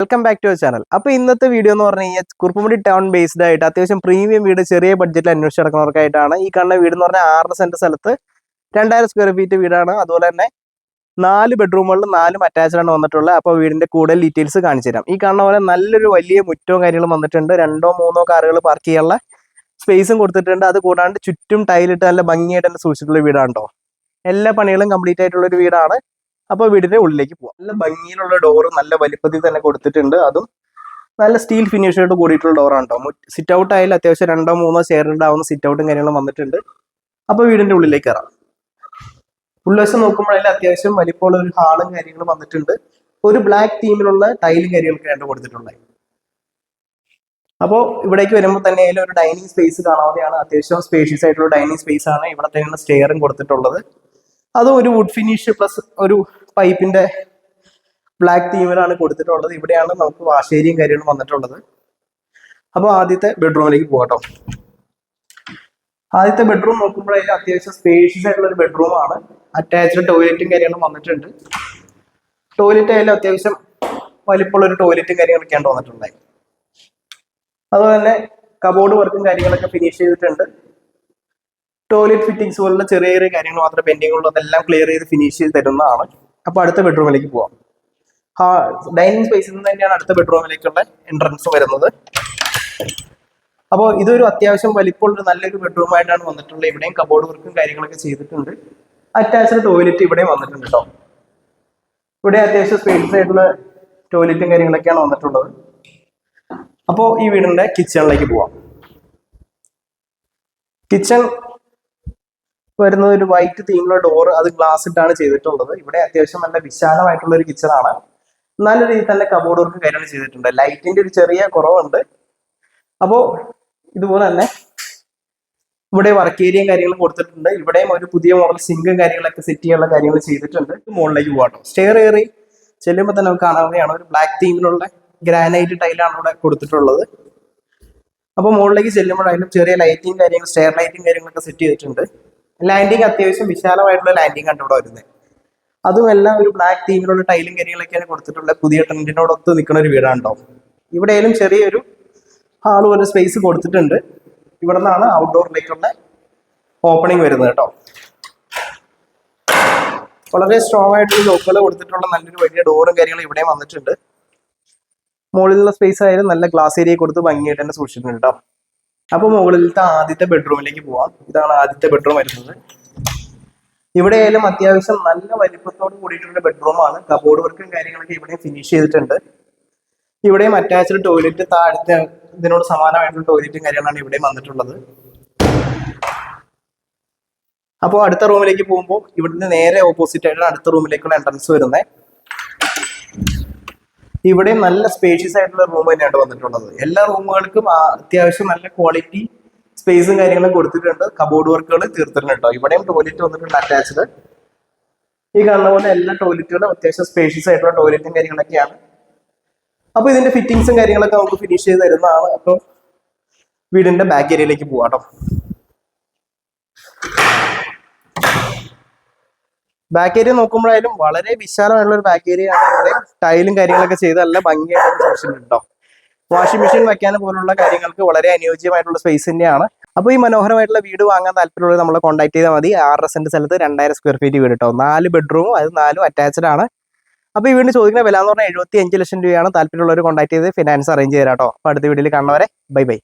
Welcome back to our channel. അപ്പോൾ ഇന്നത്തെ video എന്ന് പറഞ്ഞു കഴിഞ്ഞാൽ കുറുപ്പുംപടി ടൗൺ ബേസ്ഡ് ആയിട്ട് അത്യാവശ്യം പ്രീമിയം വീട് ചെറിയ ബഡ്ജറ്റിൽ അന്വേഷിച്ച് നടക്കുന്നവർക്കായിട്ടാണ്. ഈ കാണുന്ന വീട് എന്ന് പറഞ്ഞാൽ 6 സെന്റ് സ്ഥലത്ത് 2000 സ്ക്വയർ ഫീറ്റ് വീടാണ്. അതുപോലെ തന്നെ 4 ബെഡ്റൂമുകളിൽ 4 അറ്റാച്ച്ഡ് ആണ് വന്നിട്ടുള്ളത്. അപ്പോൾ വീടിന്റെ കൂടുതൽ ഡീറ്റെയിൽസ് കാണിച്ചു തരാം. ഈ കാണുന്ന പോലെ നല്ലൊരു വലിയ മുറ്റവും കാര്യങ്ങളും വന്നിട്ടുണ്ട്. 2-3 കാറുകൾ പാർക്ക് ചെയ്യാനുള്ള സ്പേസും കൊടുത്തിട്ടുണ്ട്. അത് കൂടാണ്ട് ചുറ്റും ടൈലിട്ട് നല്ല ഭംഗിയായിട്ട് തന്നെ സൂക്ഷിച്ചിട്ടുള്ള വീടാണ് കേട്ടോ. എല്ലാ പണികളും കംപ്ലീറ്റ് ആയിട്ടുള്ള ഒരു വീടാണ്. അപ്പോൾ വീടിന്റെ ഉള്ളിലേക്ക് പോവാം. നല്ല ഭംഗിയിലുള്ള ഡോറ് നല്ല വലിപ്പത്തിൽ തന്നെ കൊടുത്തിട്ടുണ്ട്. അതും നല്ല സ്റ്റീൽ ഫിനിഷോട് കൂടിയിട്ടുള്ള ഡോറാണ് കേട്ടോ. സിറ്റ് ഔട്ട് ആയാലും അത്യാവശ്യം 2-3 ചെയർ ഉണ്ടാവുന്ന സിറ്റ് ഔട്ടും കാര്യങ്ങളും വന്നിട്ടുണ്ട്. അപ്പോൾ വീടിന്റെ ഉള്ളിലേക്ക് കയറാം. ഉൾവശം നോക്കുമ്പോഴതിൽ അത്യാവശ്യം വലിപ്പമുള്ള ഒരു ഹാളും കാര്യങ്ങളും വന്നിട്ടുണ്ട്. ഒരു ബ്ലാക്ക് തീമിലുള്ള ടൈലും കാര്യങ്ങളൊക്കെ രണ്ട് കൊടുത്തിട്ടുണ്ട്. അപ്പോൾ ഇവിടേക്ക് വരുമ്പോൾ തന്നെ അതിൽ ഒരു ഡൈനിങ് സ്പേസ് കാണാവുന്നതാണ്. അത്യാവശ്യം സ്പേഷ്യസ് ആയിട്ടുള്ള ഡൈനിങ് സ്പേസ് ആണ്. ഇവിടെ തന്നെയാണ് സ്റ്റെയറും കൊടുത്തിട്ടുള്ളത്. അതും ഒരു വുഡ് ഫിനിഷ് പ്ലസ് ഒരു പൈപ്പിന്റെ ബ്ലാക്ക് തീമിലാണ് കൊടുത്തിട്ടുള്ളത്. ഇവിടെയാണ് നമുക്ക് വാശേരിയും കാര്യങ്ങളും വന്നിട്ടുള്ളത്. അപ്പോൾ ആദ്യത്തെ ബെഡ്റൂമിലേക്ക് പോകട്ടോ. ആദ്യത്തെ ബെഡ്റൂം നോക്കുമ്പോഴേക്കും അത്യാവശ്യം സ്പേഷ്യസ് ആയിട്ടുള്ള ഒരു ബെഡ്റൂമാണ്. അറ്റാച്ച്ഡ് ടോയ്ലറ്റും കാര്യങ്ങളും വന്നിട്ടുണ്ട്. ടോയ്ലറ്റ് ആയാലും അത്യാവശ്യം വലിപ്പമുള്ള ഒരു ടോയ്ലറ്റും കാര്യങ്ങളൊക്കെയാണ് വന്നിട്ടുണ്ടായി. അതുപോലെ തന്നെ കബോർഡ് വർക്കും കാര്യങ്ങളൊക്കെ ഫിനിഷ് ചെയ്തിട്ടുണ്ട്. ടോയ്ലറ്റ് ഫിറ്റിംഗ്സ് പോലുള്ള ചെറിയ ചെറിയ കാര്യങ്ങൾ മാത്രമേ പെൻഡിങ് ഉള്ളൂ. അതെല്ലാം ക്ലിയർ ചെയ്ത് ഫിനിഷ് ചെയ്ത് തരുന്നതാണ്. അപ്പോൾ അടുത്ത ബെഡ്റൂമിലേക്ക് പോവാം. ഡൈനിങ് സ്പേസിൽ നിന്ന് തന്നെയാണ് അടുത്ത ബെഡ്റൂമിലേക്കുള്ള എൻട്രൻസ് വരുന്നത്. അപ്പോൾ ഇതൊരു അത്യാവശ്യം വലിപ്പമുള്ള നല്ലൊരു ബെഡ്റൂം ആയിട്ടാണ് വന്നിട്ടുള്ളത്. ഇവിടെയും കബോർഡ് വർക്കും കാര്യങ്ങളൊക്കെ ചെയ്തിട്ടുണ്ട്. അറ്റാച്ച്ഡ് ടോയ്ലറ്റ് ഇവിടെയും വന്നിട്ടുണ്ട് കേട്ടോ. ഇവിടെ അത്യാവശ്യം സ്പേഷ്യസ് ആയിട്ടുള്ള ടോയ്ലറ്റും കാര്യങ്ങളൊക്കെയാണ് വന്നിട്ടുള്ളത്. അപ്പോൾ ഈ വീടിന്റെ കിച്ചണിലേക്ക് പോവാം. കിച്ചൺ വരുന്നത് ഒരു വൈറ്റ് തീമിലുള്ള ഡോറ്, അത് ഗ്ലാസ് ഇട്ടാണ് ചെയ്തിട്ടുള്ളത്. ഇവിടെ അത്യാവശ്യം നല്ല വിശാലമായിട്ടുള്ള ഒരു കിച്ചണാണ്. നല്ല രീതിയിൽ തന്നെ കബോർഡ് വർക്ക് കാര്യങ്ങൾ ചെയ്തിട്ടുണ്ട്. ലൈറ്റിന്റെ ഒരു ചെറിയ കുറവുണ്ട്. അപ്പോൾ ഇതുപോലെ തന്നെ ഇവിടെ വർക്ക് ഏരിയയും കാര്യങ്ങളും കൊടുത്തിട്ടുണ്ട്. ഇവിടെയും ഒരു പുതിയ മോഡൽ സിങ്കും കാര്യങ്ങളൊക്കെ സെറ്റ് ചെയ്യാനുള്ള കാര്യങ്ങൾ ചെയ്തിട്ടുണ്ട്. മുകളിലേക്ക് പോകാട്ടോ. സ്റ്റെയർ കയറി ചെല്ലുമ്പോൾ തന്നെ നമുക്ക് കാണാവുന്നതാണ് ഒരു ബ്ലാക്ക് തീമിലുള്ള ഗ്രാനൈറ്റ് ടൈലാണ് ഇവിടെ കൊടുത്തിട്ടുള്ളത്. അപ്പോൾ മുകളിലേക്ക് ചെല്ലുമ്പോഴായാലും ചെറിയ ലൈറ്റിങ് കാര്യങ്ങൾ സ്റ്റെയർ ലൈറ്റിങ് കാര്യങ്ങളൊക്കെ സെറ്റ് ചെയ്തിട്ടുണ്ട്. ലാൻഡിങ് അത്യാവശ്യം വിശാലമായിട്ടുള്ള ലാൻഡിങ് ആണ് ഇവിടെ വരുന്നത്. അതും എല്ലാം ഒരു ബ്ലാക്ക് തീമിലുള്ള ടൈലും കാര്യങ്ങളൊക്കെയാണ് കൊടുത്തിട്ടുള്ളത്. പുതിയ ട്രെൻഡിനോടൊത്ത് നിൽക്കുന്ന ഒരു വീടാണ് കേട്ടോ. ഇവിടെയും ചെറിയൊരു ഹാൾ പോലെ സ്പേസ് കൊടുത്തിട്ടുണ്ട്. ഇവിടെ നിന്നാണ് ഔട്ട്ഡോറിലേക്കുള്ള ഓപ്പണിംഗ് വരുന്നത് കേട്ടോ. വളരെ സ്ട്രോങ് ആയിട്ടുള്ള ലോക്കുകൾ കൊടുത്തിട്ടുള്ള നല്ലൊരു വലിയ ഡോറും കാര്യങ്ങളും ഇവിടെ വന്നിട്ടുണ്ട്. മുകളിലുള്ള സ്പേസ് ആയാലും നല്ല ഗ്ലാസ് ഏരിയ കൊടുത്ത് ഭംഗിയായിട്ട് തന്നെ സൂക്ഷിച്ചിട്ടുണ്ട് കേട്ടോ. അപ്പോൾ മുകളിലത്തെ ആദ്യത്തെ ബെഡ്റൂമിലേക്ക് പോവാം. ഇതാണ് ആദ്യത്തെ ബെഡ്റൂം വരുന്നത്. ഇവിടെ ആയാലും അത്യാവശ്യം നല്ല വലിപ്പത്തോട് കൂടിയിട്ടുള്ള ബെഡ്റൂമാണ്. കബോർഡ് വർക്കും കാര്യങ്ങളൊക്കെ ഇവിടെ ഫിനിഷ് ചെയ്തിട്ടുണ്ട്. ഇവിടെയും അറ്റാച്ച്ഡ് ടോയ്ലറ്റ് താഴത്തെ ഇതിനോട് സമാനമായിട്ടുള്ള ടോയ്ലറ്റും കാര്യങ്ങളാണ് ഇവിടെ വന്നിട്ടുള്ളത്. അപ്പോൾ അടുത്ത റൂമിലേക്ക് പോകുമ്പോൾ ഇവിടുന്ന് നേരെ ഓപ്പോസിറ്റ് ആയിട്ടാണ് അടുത്ത റൂമിലേക്കുള്ള എൻട്രൻസ് വരുന്നത്. ഇവിടെ നല്ല സ്പേഷ്യസ് ആയിട്ടുള്ള റൂം തന്നെയാണ് വന്നിട്ടുള്ളത്. എല്ലാ റൂമുകൾക്കും അത്യാവശ്യം നല്ല ക്വാളിറ്റി സ്പേസും കാര്യങ്ങളും കൊടുത്തിട്ടുണ്ട്. കബോർഡ് വർക്കുകൾ തീർത്തിട്ടുണ്ട് കേട്ടോ. ഇവിടെയും ടോയ്ലറ്റ് വന്നിട്ടുണ്ട് അറ്റാച്ച്ഡ്. ഈ കാണുന്ന പോലെ എല്ലാ ടോയ്ലറ്റുകളും അത്യാവശ്യം സ്പേഷ്യസ് ആയിട്ടുള്ള ടോയ്ലറ്റും കാര്യങ്ങളൊക്കെയാണ്. അപ്പോൾ ഇതിന്റെ ഫിറ്റിങ്സും കാര്യങ്ങളൊക്കെ നമുക്ക് ഫിനിഷ് ചെയ്ത് തരുന്നതാണ്. അപ്പോൾ വീടിന്റെ ബാക്ക് ഏരിയയിലേക്ക് പോവാട്ടോ. ബാക്ക് ഏരിയ നോക്കുമ്പോഴായാലും വളരെ വിശാലമായിട്ടുള്ള ഒരു ബാക്ക് ഏരിയ ആണ്. ഇവിടെ ടൈലും കാര്യങ്ങളൊക്കെ ചെയ്ത് നല്ല ഭംഗിയായിട്ട് സൂക്ഷിച്ചിട്ടുണ്ടോ. വാഷിംഗ് മെഷീൻ വെക്കാൻ പോലുള്ള കാര്യങ്ങൾക്ക് വളരെ അനുയോജ്യമായിട്ടുള്ള സ്പേസ് തന്നെയാണ്. അപ്പോൾ ഈ മനോഹരമായിട്ടുള്ള വീട് വാങ്ങാൻ താല്പര്യമുള്ളത് നമ്മളെ കോൺടാക്ട് ചെയ്താൽ മതി. 6 സെന്റ് സ്ഥലത്ത് 2000 സ്ക്വയർ ഫീറ്റ് വീട് കേട്ടോ. 4 ബെഡ്റൂമും അത് 4 അറ്റാച്ച്ഡ് ആണ്. അപ്പോൾ ഈ വീടിന് ചോദിക്കുന്ന വില എന്ന് പറഞ്ഞാൽ 75 ലക്ഷം രൂപയാണ്. താല്പര്യമുള്ളവർ കോൺടാക്ട് ചെയ്ത് ഫിനാൻസ് അറേഞ്ച് ചെയ്യാം കേട്ടോ. അപ്പോൾ അടുത്ത വീഡിയോയിൽ കാണുന്നവരെ ബൈ ബൈ.